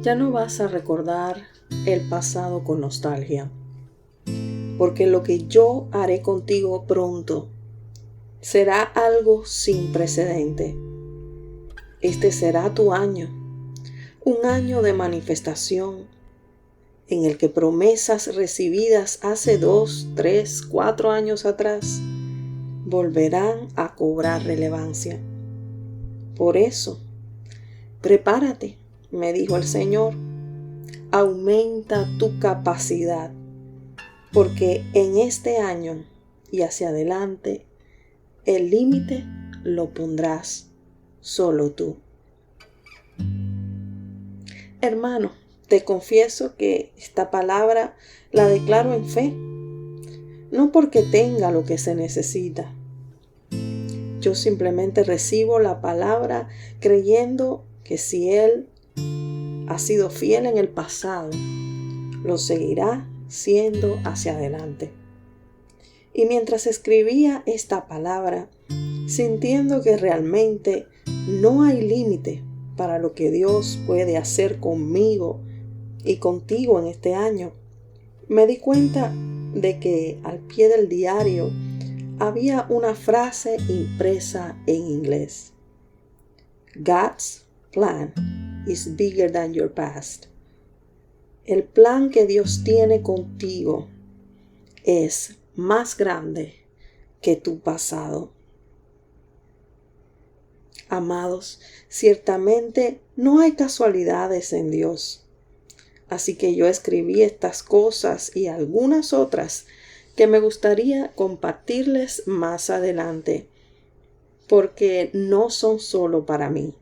Ya no vas a recordar el pasado con nostalgia, porque lo que yo haré contigo pronto será algo sin precedente. Este será tu año, un año de manifestación en el que promesas recibidas hace 2, 3, 4 años atrás volverán a cobrar relevancia. Por eso, prepárate, me dijo el Señor, aumenta tu capacidad, porque en este año y hacia adelante, el límite lo pondrás solo tú. Hermano, te confieso que esta palabra la declaro en fe, no porque tenga lo que se necesita. Yo simplemente recibo la palabra creyendo que si Él ha sido fiel en el pasado, lo seguirá siendo hacia adelante. Y mientras escribía esta palabra, sintiendo que realmente no hay límite para lo que Dios puede hacer conmigo y contigo en este año, me di cuenta de que al pie del diario había una frase impresa en inglés. God's plan is bigger than your past. El plan que Dios tiene contigo es más grande que tu pasado. Amados, ciertamente no hay casualidades en Dios. Así que yo escribí estas cosas y algunas otras que me gustaría compartirles más adelante, porque no son solo para mí.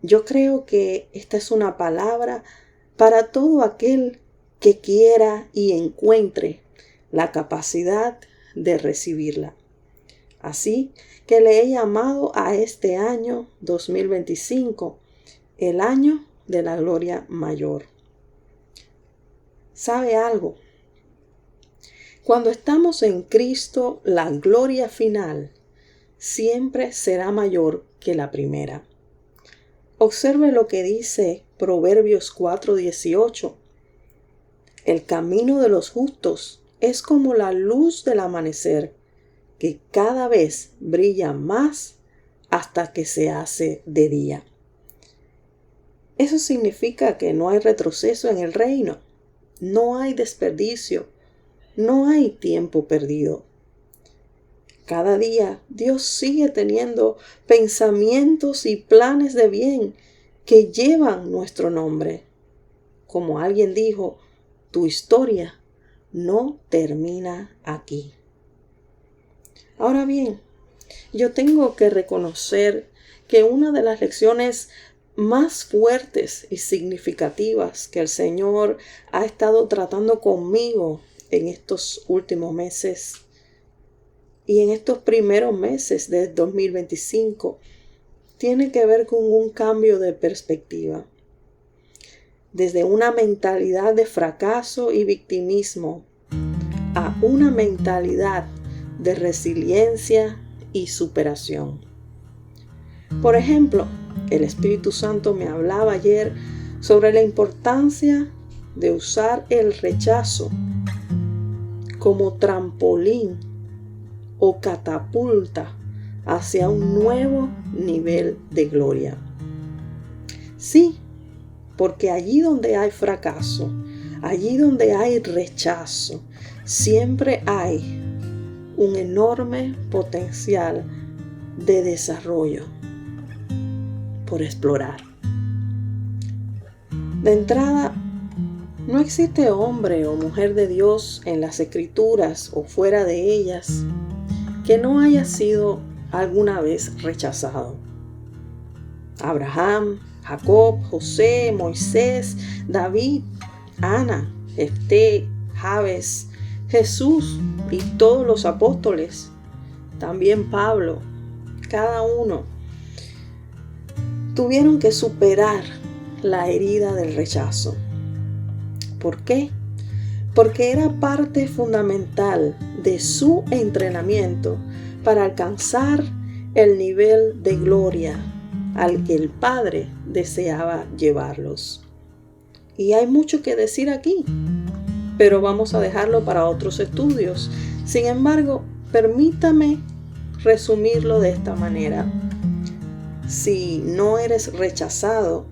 Yo creo que esta es una palabra para todo aquel que quiera y encuentre la capacidad de recibirla. Así que le he llamado a este año 2025 el año de la gloria mayor. ¿Sabe algo? Cuando estamos en Cristo, la gloria final siempre será mayor que la primera. Observe lo que dice Proverbios 4:18. El camino de los justos es como la luz del amanecer, que cada vez brilla más hasta que se hace de día. Eso significa que no hay retroceso en el reino, no hay desperdicio, no hay tiempo perdido. Cada día Dios sigue teniendo pensamientos y planes de bien que llevan nuestro nombre. Como alguien dijo, tu historia no termina aquí. Ahora bien, yo tengo que reconocer que una de las lecciones más fuertes y significativas que el Señor ha estado tratando conmigo en estos últimos meses y en estos primeros meses de 2025 tiene que ver con un cambio de perspectiva. Desde una mentalidad de fracaso y victimismo a una mentalidad de resiliencia y superación. Por ejemplo, el Espíritu Santo me hablaba ayer sobre la importancia de usar el rechazo como trampolín o catapulta hacia un nuevo nivel de gloria. Sí, porque allí donde hay fracaso, allí donde hay rechazo, siempre hay un enorme potencial de desarrollo por explorar. De entrada, no existe hombre o mujer de Dios en las Escrituras o fuera de ellas que no haya sido alguna vez rechazado. Abraham, Jacob, José, Moisés, David, Ana, Jefté, Jabes, Jesús y todos los apóstoles, también Pablo, cada uno tuvieron que superar la herida del rechazo. ¿Por qué? Porque era parte fundamental de su entrenamiento para alcanzar el nivel de gloria al que el Padre deseaba llevarlos. Y hay mucho que decir aquí, pero vamos a dejarlo para otros estudios. Sin embargo, permítame resumirlo de esta manera. Si no eres rechazado,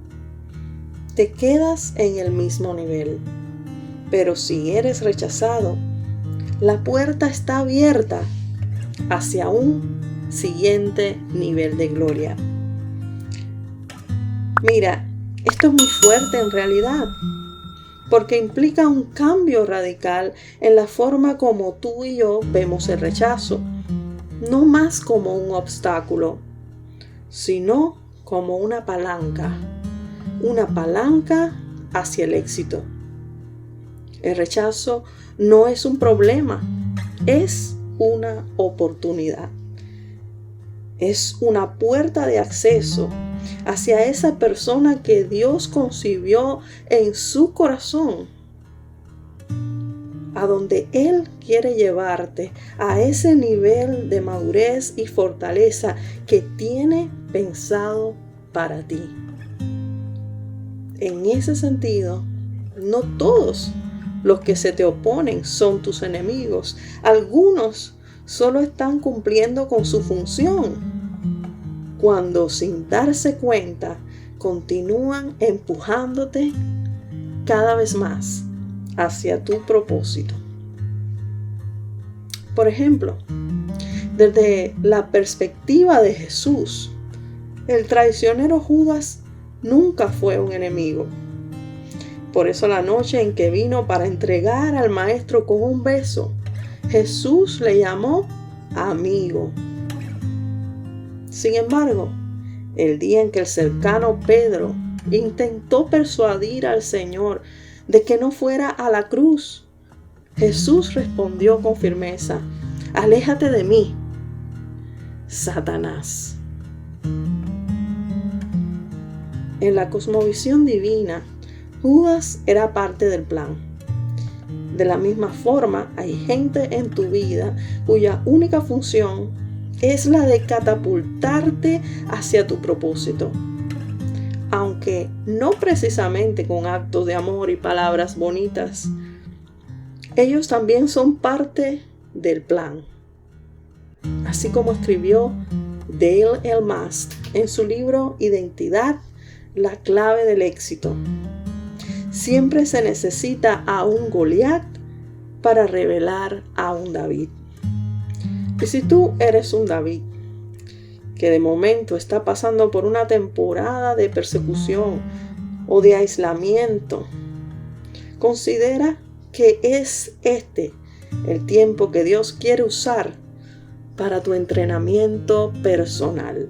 te quedas en el mismo nivel. Pero si eres rechazado, la puerta está abierta hacia un siguiente nivel de gloria. Mira, esto es muy fuerte en realidad, porque implica un cambio radical en la forma como tú y yo vemos el rechazo, no más como un obstáculo, sino como una palanca hacia el éxito. El rechazo no es un problema, es una oportunidad. Es una puerta de acceso hacia esa persona que Dios concibió en su corazón, a donde Él quiere llevarte, a ese nivel de madurez y fortaleza que tiene pensado para ti. En ese sentido, no todos los que se te oponen son tus enemigos. Algunos solo están cumpliendo con su función, cuando sin darse cuenta continúan empujándote cada vez más hacia tu propósito. Por ejemplo, desde la perspectiva de Jesús, el traicionero Judas nunca fue un enemigo. Por eso la noche en que vino para entregar al maestro con un beso, Jesús le llamó amigo. Sin embargo, el día en que el cercano Pedro intentó persuadir al Señor de que no fuera a la cruz, Jesús respondió con firmeza: aléjate de mí, Satanás. En la cosmovisión divina, Judas era parte del plan. De la misma forma, hay gente en tu vida cuya única función es la de catapultarte hacia tu propósito. Aunque no precisamente con actos de amor y palabras bonitas, ellos también son parte del plan. Así como escribió Dale L. Mast en su libro Identidad, la clave del éxito. Siempre se necesita a un Goliat para revelar a un David. Y si tú eres un David que de momento está pasando por una temporada de persecución o de aislamiento, considera que es este el tiempo que Dios quiere usar para tu entrenamiento personal.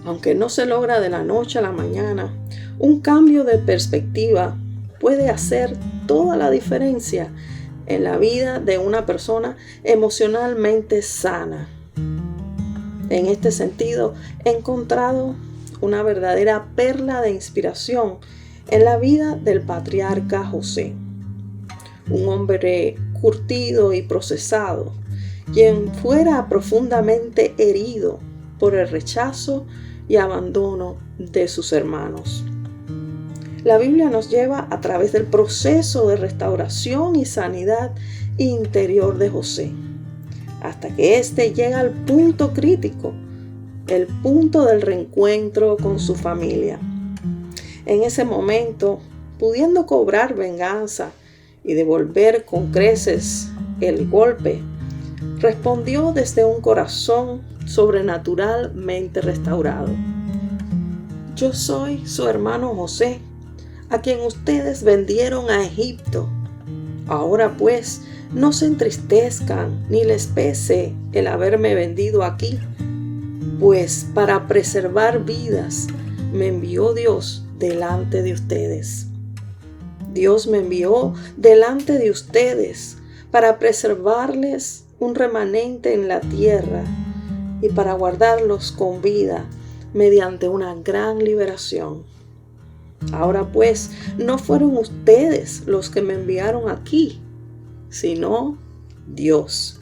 Aunque no se logra de la noche a la mañana, un cambio de perspectiva puede hacer toda la diferencia en la vida de una persona emocionalmente sana. En este sentido, he encontrado una verdadera perla de inspiración en la vida del patriarca José, un hombre curtido y procesado, quien fuera profundamente herido por el rechazo y abandono de sus hermanos. La Biblia nos lleva a través del proceso de restauración y sanidad interior de José, hasta que éste llega al punto crítico, el punto del reencuentro con su familia. En ese momento, pudiendo cobrar venganza y devolver con creces el golpe, respondió desde un corazón sobrenaturalmente restaurado: yo soy su hermano José, a quien ustedes vendieron a Egipto. Ahora pues, no se entristezcan ni les pese el haberme vendido aquí, pues para preservar vidas me envió Dios delante de ustedes. Dios me envió delante de ustedes para preservarles un remanente en la tierra y para guardarlos con vida mediante una gran liberación. Ahora pues, no fueron ustedes los que me enviaron aquí, sino Dios.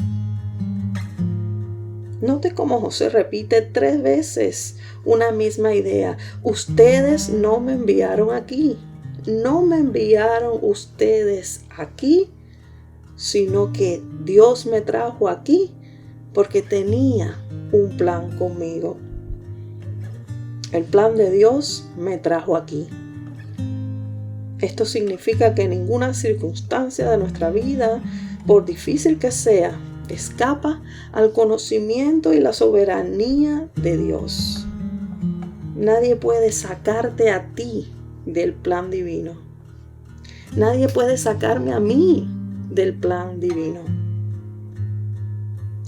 Note cómo José repite 3 veces una misma idea. Ustedes no me enviaron aquí. No me enviaron ustedes aquí, sino que Dios me trajo aquí porque tenía un plan conmigo. El plan de Dios me trajo aquí. Esto significa que ninguna circunstancia de nuestra vida, por difícil que sea, escapa al conocimiento y la soberanía de Dios. Nadie puede sacarte a ti del plan divino. Nadie puede sacarme a mí del plan divino.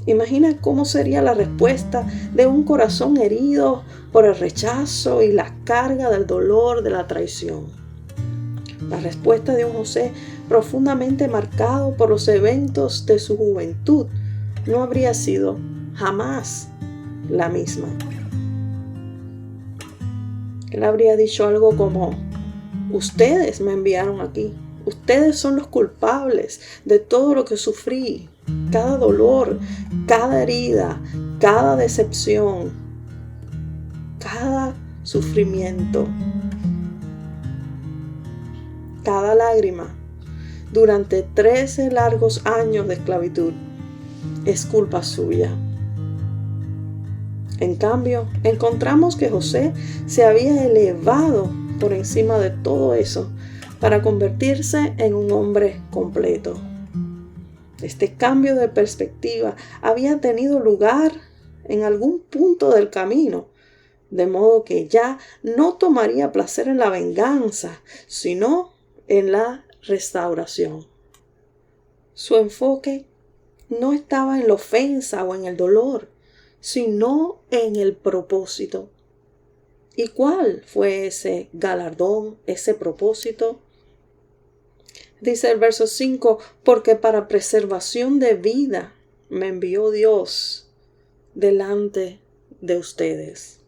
Imagina cómo sería la respuesta de un corazón herido por el rechazo y la carga del dolor de la traición. La respuesta de un José profundamente marcado por los eventos de su juventud no habría sido jamás la misma. Él habría dicho algo como: ustedes me enviaron aquí. Ustedes son los culpables de todo lo que sufrí. Cada dolor, cada herida, cada decepción, cada sufrimiento, cada lágrima durante 13 largos años de esclavitud es culpa suya. En cambio, encontramos que José se había elevado por encima de todo eso para convertirse en un hombre completo. Este cambio de perspectiva había tenido lugar en algún punto del camino, de modo que ya no tomaría placer en la venganza, sino en la restauración. Su enfoque no estaba en la ofensa o en el dolor, sino en el propósito. ¿Y cuál fue ese galardón, ese propósito? Dice el verso 5, porque para preservación de vida me envió Dios delante de ustedes.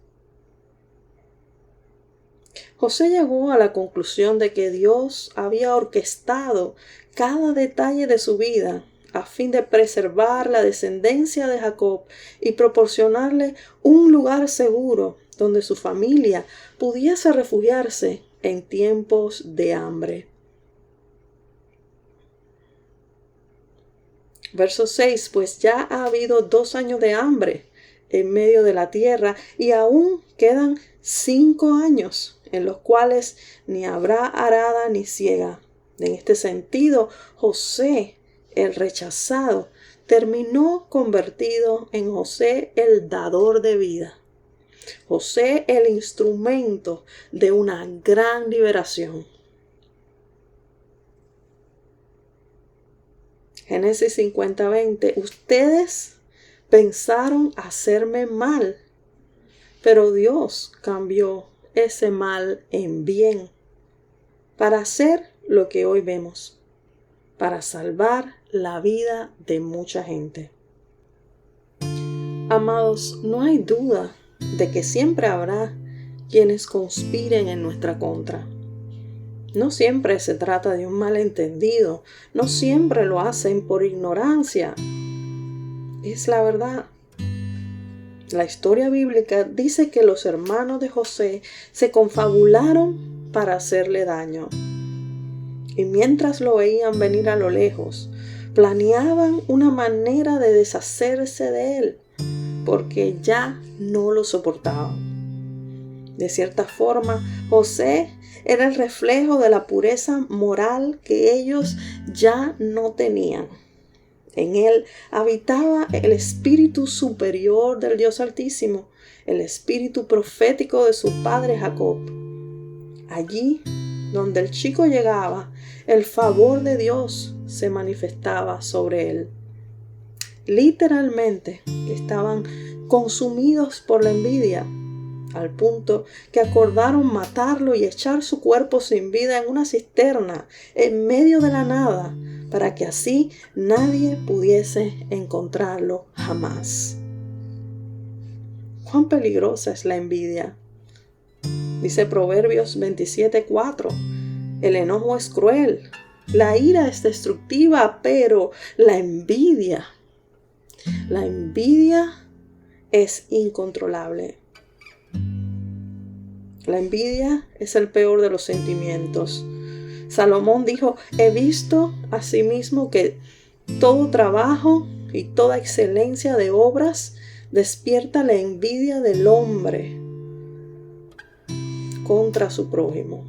José llegó a la conclusión de que Dios había orquestado cada detalle de su vida a fin de preservar la descendencia de Jacob y proporcionarle un lugar seguro donde su familia pudiese refugiarse en tiempos de hambre. Verso 6, pues ya ha habido 2 años de hambre en medio de la tierra y aún quedan 5 años en los cuales ni habrá arada ni siega. En este sentido, José, el rechazado, terminó convertido en José el dador de vida. José el instrumento de una gran liberación. Génesis 50:20, ustedes pensaron hacerme mal, pero Dios cambió ese mal en bien para hacer lo que hoy vemos, para salvar la vida de mucha gente. Amados, no hay duda de que siempre habrá quienes conspiren en nuestra contra. No siempre se trata de un malentendido, no siempre lo hacen por ignorancia. Es la verdad. La historia bíblica dice que los hermanos de José se confabularon para hacerle daño. Y mientras lo veían venir a lo lejos, planeaban una manera de deshacerse de él, porque ya no lo soportaban. De cierta forma, José era el reflejo de la pureza moral que ellos ya no tenían. En él habitaba el espíritu superior del Dios Altísimo, el espíritu profético de su padre Jacob. Allí donde el chico llegaba, el favor de Dios se manifestaba sobre él. Literalmente estaban consumidos por la envidia, al punto que acordaron matarlo y echar su cuerpo sin vida en una cisterna en medio de la nada, para que así nadie pudiese encontrarlo jamás. ¿Cuán peligrosa es la envidia? Dice Proverbios 27:4, el enojo es cruel, la ira es destructiva, pero la envidia es incontrolable. La envidia es el peor de los sentimientos. Salomón dijo: he visto asimismo que todo trabajo y toda excelencia de obras despierta la envidia del hombre contra su prójimo.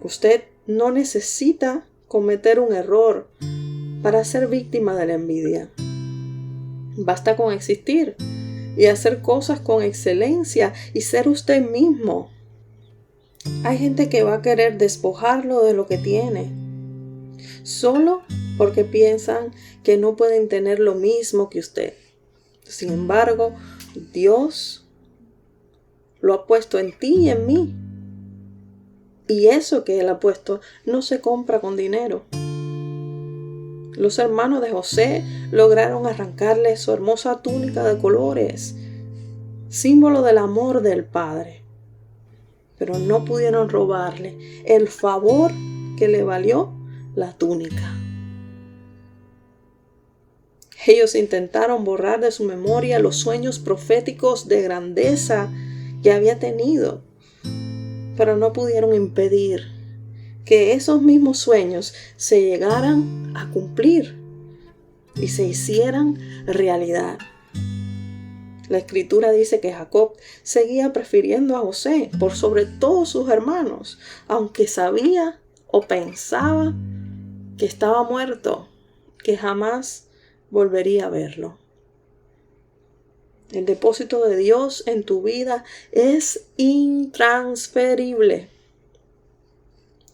Usted no necesita cometer un error para ser víctima de la envidia. Basta con existir y hacer cosas con excelencia y ser usted mismo. Hay gente que va a querer despojarlo de lo que tiene, solo porque piensan que no pueden tener lo mismo que usted. Sin embargo, Dios lo ha puesto en ti y en mí. Y eso que Él ha puesto no se compra con dinero. Los hermanos de José lograron arrancarle su hermosa túnica de colores, símbolo del amor del Padre. Pero no pudieron robarle el favor que le valió la túnica. Ellos intentaron borrar de su memoria los sueños proféticos de grandeza que había tenido, pero no pudieron impedir que esos mismos sueños se llegaran a cumplir y se hicieran realidad. La Escritura dice que Jacob seguía prefiriendo a José por sobre todos sus hermanos, aunque sabía o pensaba que estaba muerto, que jamás volvería a verlo. El depósito de Dios en tu vida es intransferible,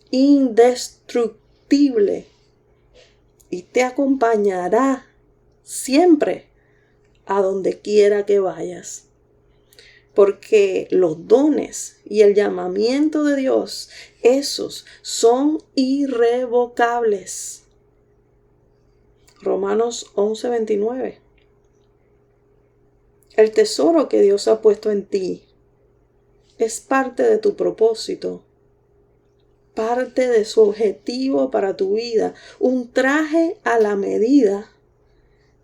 indestructible y te acompañará siempre a donde quiera que vayas. Porque los dones y el llamamiento de Dios, esos son irrevocables. Romanos 11:29. El tesoro que Dios ha puesto en ti es parte de tu propósito, parte de su objetivo para tu vida, un traje a la medida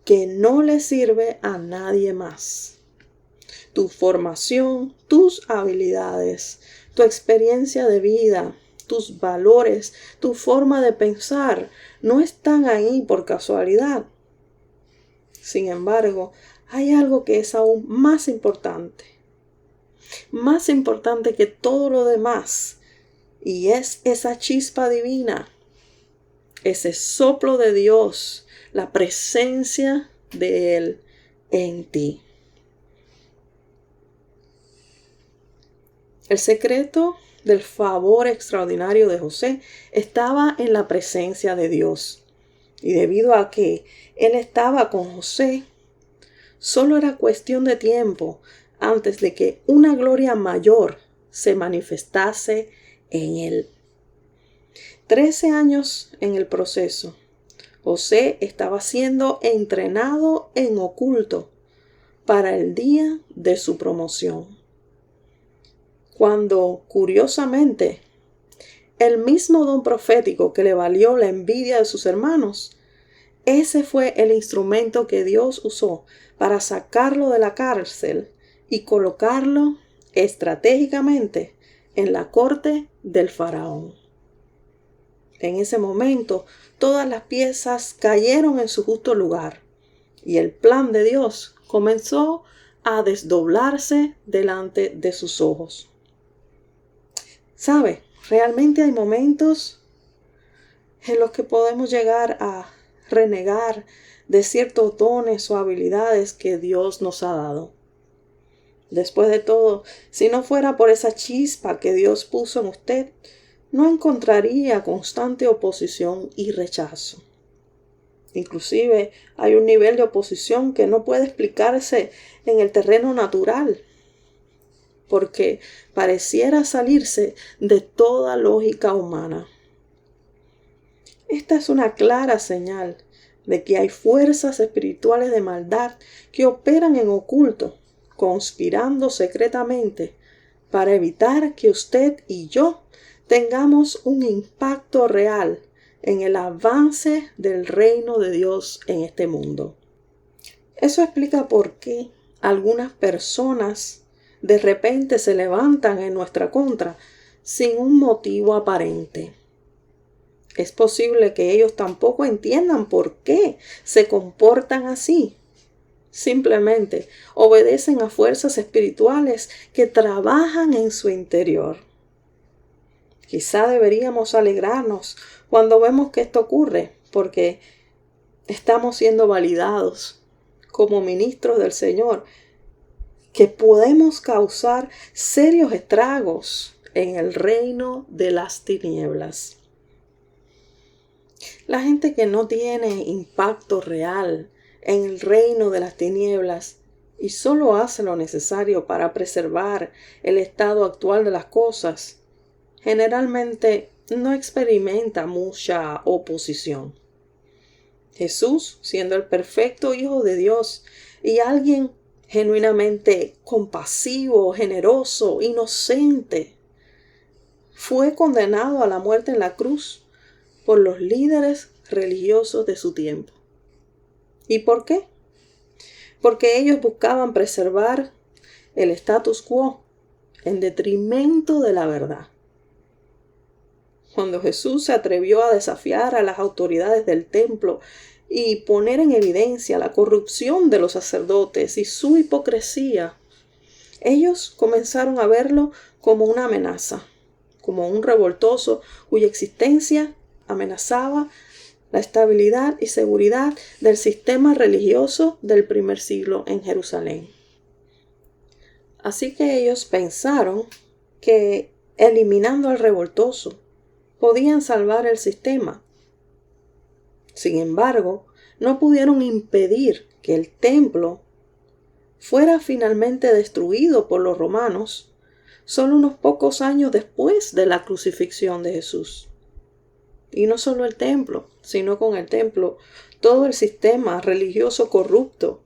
que no le sirve a nadie más. Tu formación, tus habilidades, tu experiencia de vida, tus valores, tu forma de pensar no están ahí por casualidad. Sin embargo, hay algo que es aún más importante que todo lo demás, y es esa chispa divina, ese soplo de Dios, la presencia de Él en ti. El secreto del favor extraordinario de José estaba en la presencia de Dios. Y debido a que Él estaba con José, solo era cuestión de tiempo antes de que una gloria mayor se manifestase en él. 13 años en el proceso, José estaba siendo entrenado en oculto para el día de su promoción. Cuando, curiosamente, el mismo don profético que le valió la envidia de sus hermanos, ese fue el instrumento que Dios usó para sacarlo de la cárcel y colocarlo estratégicamente en la corte del faraón. En ese momento, todas las piezas cayeron en su justo lugar y el plan de Dios comenzó a desdoblarse delante de sus ojos. ¿Sabe? Realmente hay momentos en los que podemos llegar a renegar de ciertos dones o habilidades que Dios nos ha dado. Después de todo, si no fuera por esa chispa que Dios puso en usted, no encontraría constante oposición y rechazo. Inclusive hay un nivel de oposición que no puede explicarse en el terreno natural, porque pareciera salirse de toda lógica humana. Esta es una clara señal de que hay fuerzas espirituales de maldad que operan en oculto, conspirando secretamente para evitar que usted y yo tengamos un impacto real en el avance del reino de Dios en este mundo. Eso explica por qué algunas personas de repente se levantan en nuestra contra sin un motivo aparente. Es posible que ellos tampoco entiendan por qué se comportan así. Simplemente obedecen a fuerzas espirituales que trabajan en su interior. Quizá deberíamos alegrarnos cuando vemos que esto ocurre, porque estamos siendo validados como ministros del Señor, que podemos causar serios estragos en el reino de las tinieblas. La gente que no tiene impacto real en el reino de las tinieblas y solo hace lo necesario para preservar el estado actual de las cosas, generalmente no experimenta mucha oposición. Jesús, siendo el perfecto Hijo de Dios y alguien genuinamente compasivo, generoso, inocente, fue condenado a la muerte en la cruz por los líderes religiosos de su tiempo. ¿Y por qué? Porque ellos buscaban preservar el status quo en detrimento de la verdad. Cuando Jesús se atrevió a desafiar a las autoridades del templo y poner en evidencia la corrupción de los sacerdotes y su hipocresía, ellos comenzaron a verlo como una amenaza, como un revoltoso cuya existencia amenazaba la estabilidad y seguridad del sistema religioso del primer siglo en Jerusalén. Así que ellos pensaron que eliminando al revoltoso podían salvar el sistema. Sin embargo, no pudieron impedir que el templo fuera finalmente destruido por los romanos solo unos pocos años después de la crucifixión de Jesús. Y no solo el templo, sino con el templo, todo el sistema religioso corrupto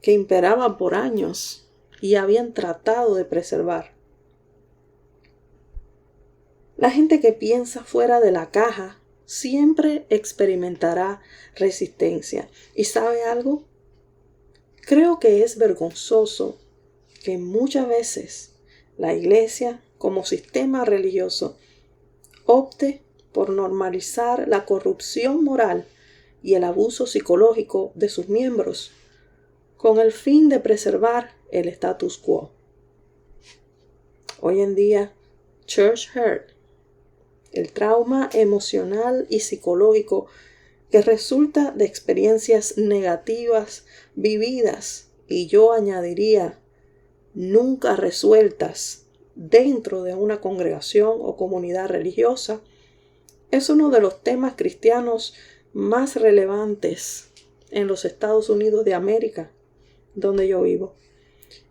que imperaba por años y habían tratado de preservar. La gente que piensa fuera de la caja siempre experimentará resistencia. ¿Y sabe algo? Creo que es vergonzoso que muchas veces la iglesia, como sistema religioso, opte por normalizar la corrupción moral y el abuso psicológico de sus miembros, con el fin de preservar el status quo. Hoy en día, church hurt, el trauma emocional y psicológico que resulta de experiencias negativas vividas y yo añadiría nunca resueltas dentro de una congregación o comunidad religiosa, es uno de los temas cristianos más relevantes en los Estados Unidos de América, donde yo vivo,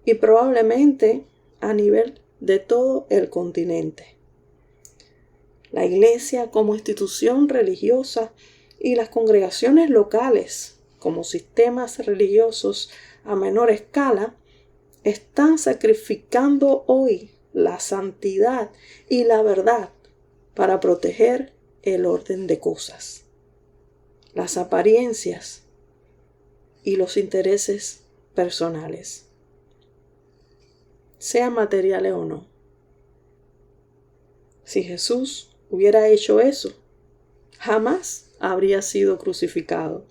y probablemente a nivel de todo el continente. La iglesia como institución religiosa y las congregaciones locales como sistemas religiosos a menor escala están sacrificando hoy la santidad y la verdad para proteger el orden de cosas, las apariencias y los intereses personales, sean materiales o no. Si Jesús hubiera hecho eso, jamás habría sido crucificado.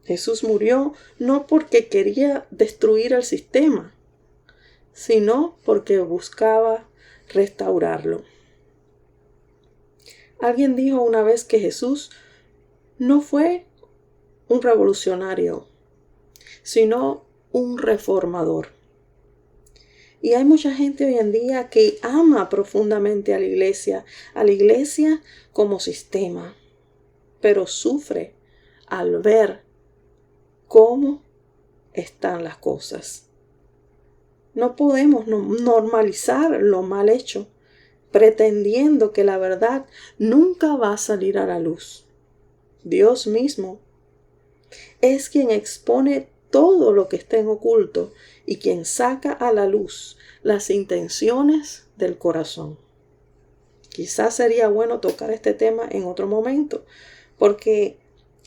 Jesús murió no porque quería destruir el sistema, sino porque buscaba restaurarlo. Alguien dijo una vez que Jesús no fue un revolucionario, sino un reformador. Y hay mucha gente hoy en día que ama profundamente a la iglesia como sistema, pero sufre al ver cómo están las cosas. No podemos normalizar lo mal hecho, pretendiendo que la verdad nunca va a salir a la luz. Dios mismo es quien expone todo lo que está en oculto y quien saca a la luz las intenciones del corazón. Quizás sería bueno tocar este tema en otro momento, porque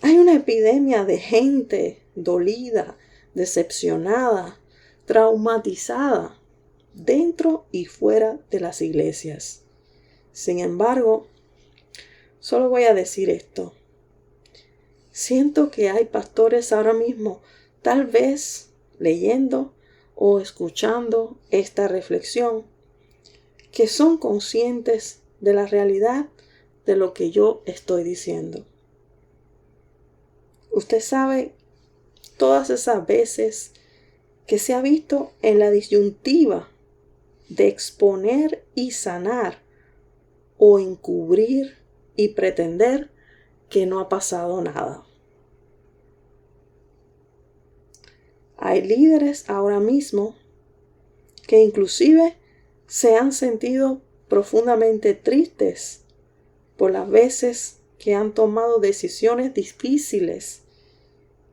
hay una epidemia de gente dolida, decepcionada, traumatizada, dentro y fuera de las iglesias. Sin embargo, solo voy a decir esto. Siento que hay pastores ahora mismo, tal vez leyendo o escuchando esta reflexión, que son conscientes de la realidad de lo que yo estoy diciendo. Usted sabe todas esas veces que se ha visto en la disyuntiva de exponer y sanar o encubrir y pretender que no ha pasado nada. Hay líderes ahora mismo que inclusive se han sentido profundamente tristes por las veces que han tomado decisiones difíciles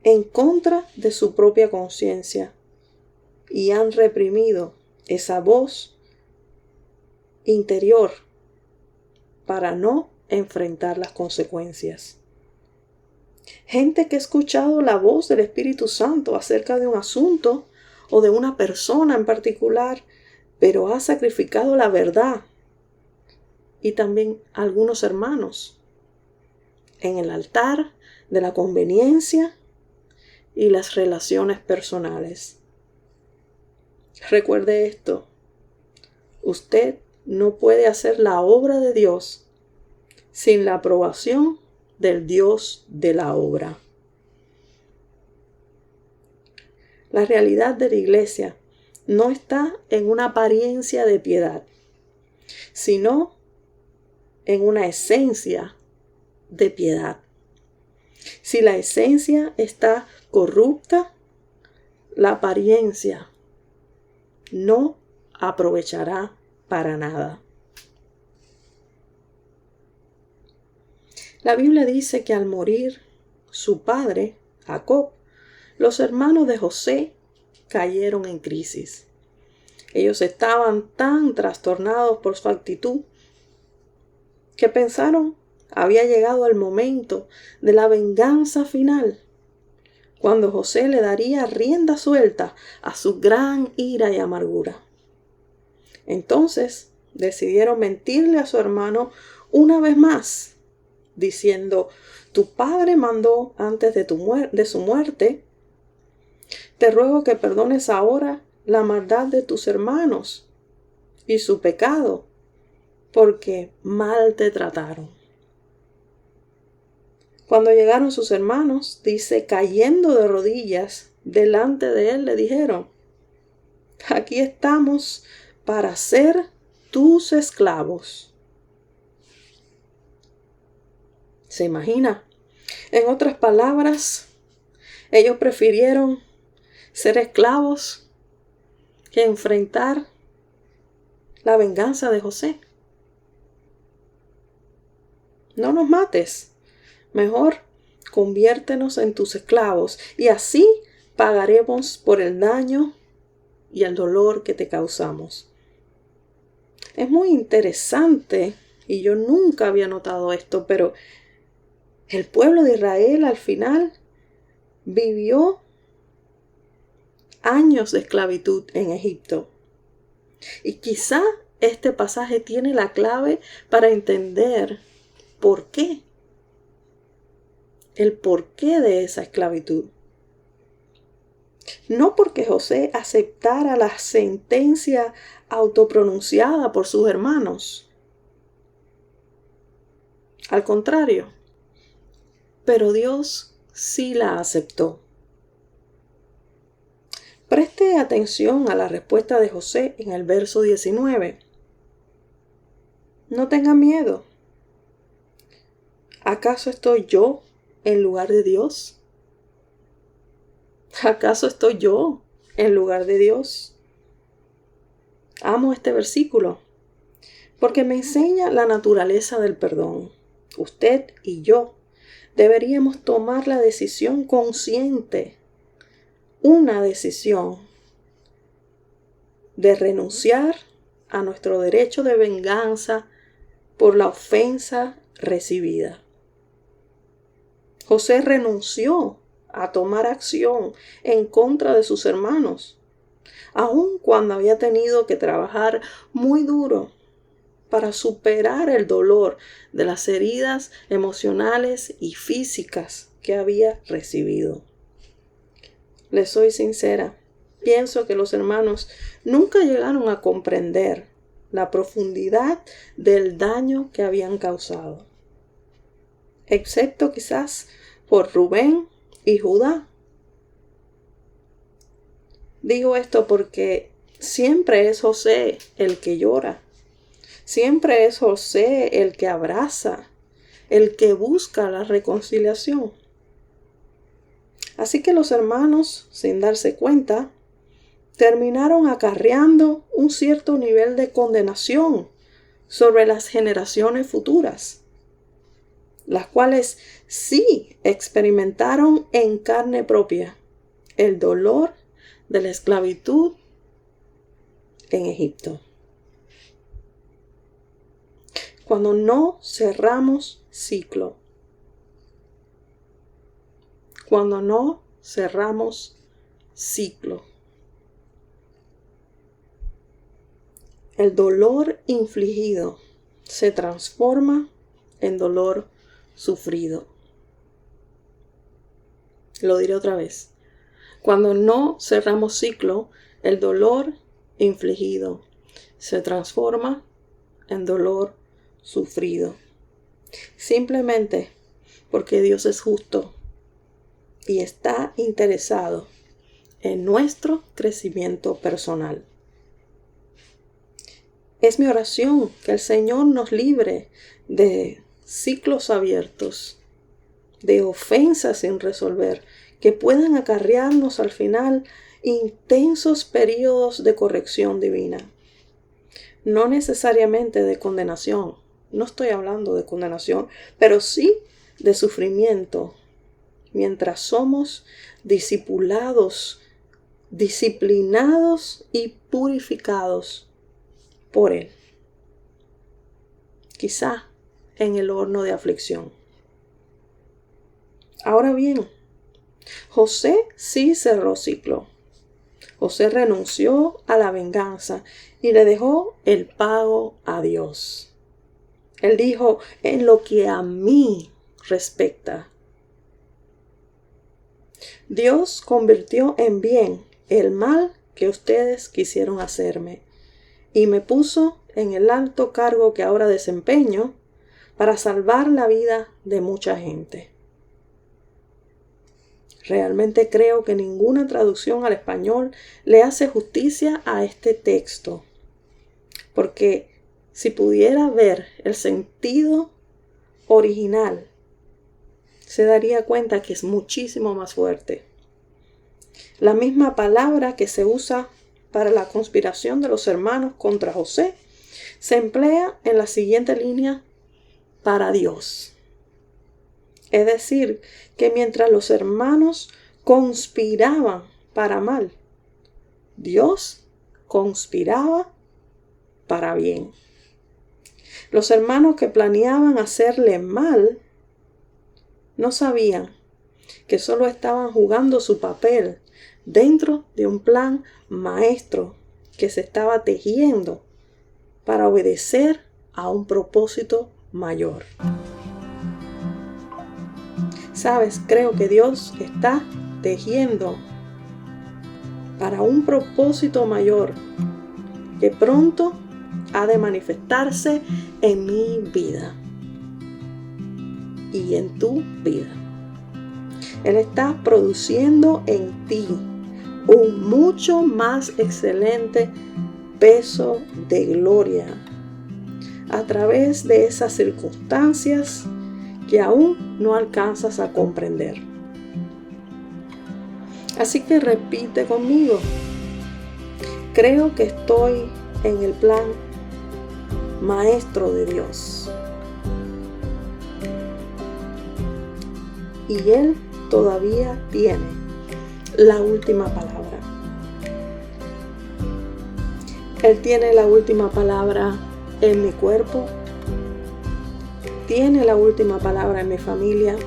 en contra de su propia conciencia y han reprimido esa voz interior para no enfrentar las consecuencias. Gente que ha escuchado la voz del Espíritu Santo acerca de un asunto o de una persona en particular, pero ha sacrificado la verdad, y también algunos hermanos en el altar de la conveniencia y las relaciones personales. Recuerde esto: usted no puede hacer la obra de Dios sin la aprobación del Dios de la obra. La realidad de la iglesia no está en una apariencia de piedad, sino en una esencia de piedad. Si la esencia está corrupta, la apariencia no aprovechará para nada. La Biblia dice que al morir su padre, Jacob, los hermanos de José cayeron en crisis. Ellos estaban tan trastornados por su actitud que pensaron había llegado el momento de la venganza final, cuando José le daría rienda suelta a su gran ira y amargura. Entonces decidieron mentirle a su hermano una vez más, diciendo: tu padre mandó antes de su muerte, te ruego que perdones ahora la maldad de tus hermanos y su pecado, porque mal te trataron. Cuando llegaron sus hermanos, dice, cayendo de rodillas delante de él, le dijeron: aquí estamos para ser tus esclavos. ¿Se imagina? En otras palabras, ellos prefirieron ser esclavos que enfrentar la venganza de José. No nos mates, mejor conviértenos en tus esclavos y así pagaremos por el daño y el dolor que te causamos. Es muy interesante, y yo nunca había notado esto, pero el pueblo de Israel al final vivió años de esclavitud en Egipto. Y quizá este pasaje tiene la clave para entender por qué. El porqué de esa esclavitud. No porque José aceptara la sentencia autopronunciada por sus hermanos. Al contrario, pero Dios sí la aceptó. Preste atención a la respuesta de José en el verso 19. No tengan miedo. ¿Acaso estoy yo en lugar de Dios? ¿Acaso estoy yo en lugar de Dios? Amo este versículo porque me enseña la naturaleza del perdón. Usted y yo deberíamos tomar la decisión consciente, una decisión de renunciar a nuestro derecho de venganza por la ofensa recibida. José renunció a tomar acción en contra de sus hermanos, aun cuando había tenido que trabajar muy duro para superar el dolor de las heridas emocionales y físicas que había recibido. Les soy sincera, pienso que los hermanos nunca llegaron a comprender la profundidad del daño que habían causado, excepto quizás por Rubén y Judá. Digo esto porque siempre es José el que llora, siempre es José el que abraza, el que busca la reconciliación. Así que los hermanos, sin darse cuenta, terminaron acarreando un cierto nivel de condenación sobre las generaciones futuras, las cuales sí experimentaron en carne propia el dolor de la esclavitud en Egipto. Cuando no cerramos ciclo, el dolor infligido se transforma en dolor sufrido. Lo diré otra vez. Cuando no cerramos ciclo, el dolor infligido se transforma en dolor sufrido. Simplemente porque Dios es justo y está interesado en nuestro crecimiento personal. Es mi oración que el Señor nos libre de ciclos abiertos, de ofensas sin resolver, que puedan acarrearnos al final intensos periodos de corrección divina. No necesariamente de condenación, no estoy hablando de condenación, pero sí de sufrimiento, mientras somos discipulados, disciplinados y purificados por Él. Quizá en el horno de aflicción. Ahora bien, José sí cerró ciclo. José renunció a la venganza y le dejó el pago a Dios. Él dijo, en lo que a mí respecta, Dios convirtió en bien el mal que ustedes quisieron hacerme y me puso en el alto cargo que ahora desempeño para salvar la vida de mucha gente. Realmente creo que ninguna traducción al español le hace justicia a este texto, porque si pudiera ver el sentido original, se daría cuenta que es muchísimo más fuerte. La misma palabra que se usa para la conspiración de los hermanos contra José se emplea en la siguiente línea para Dios. Es decir, que mientras los hermanos conspiraban para mal, Dios conspiraba para bien. Los hermanos que planeaban hacerle mal no sabían que solo estaban jugando su papel dentro de un plan maestro que se estaba tejiendo para obedecer a un propósito mayor. Sabes, creo que Dios está tejiendo para un propósito mayor que pronto ha de manifestarse en mi vida y en tu vida. Él está produciendo en ti un mucho más excelente peso de gloria a través de esas circunstancias que aún no alcanzas a comprender. Así que repite conmigo: creo que estoy en el plan maestro de Dios. Y Él todavía tiene la última palabra. Él tiene la última palabra en mi cuerpo. Tiene la última palabra en mi familia.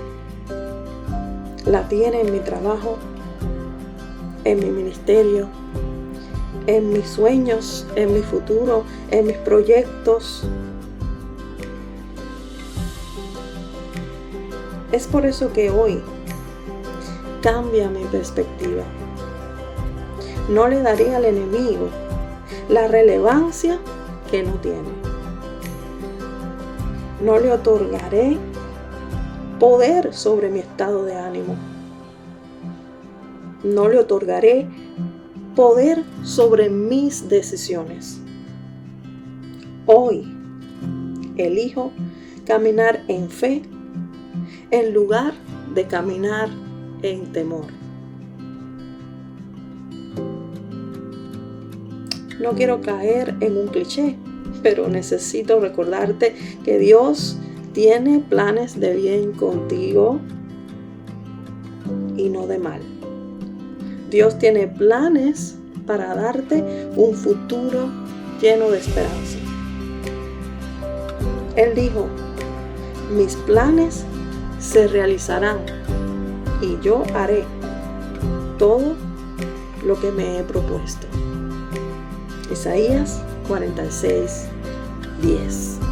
la tiene en mi trabajo, en mi ministerio, en mis sueños, en mi futuro, en mis proyectos. Es por eso que hoy cambia mi perspectiva. No le daré al enemigo la relevancia que no tiene. No le otorgaré poder sobre mi estado de ánimo. No le otorgaré poder sobre mis decisiones. Hoy elijo caminar en fe en lugar de caminar en temor. No quiero caer en un cliché, pero necesito recordarte que Dios tiene planes de bien contigo y no de mal. Dios tiene planes para darte un futuro lleno de esperanza. Él dijo, mis planes se realizarán y yo haré todo lo que me he propuesto. Isaías 46:10.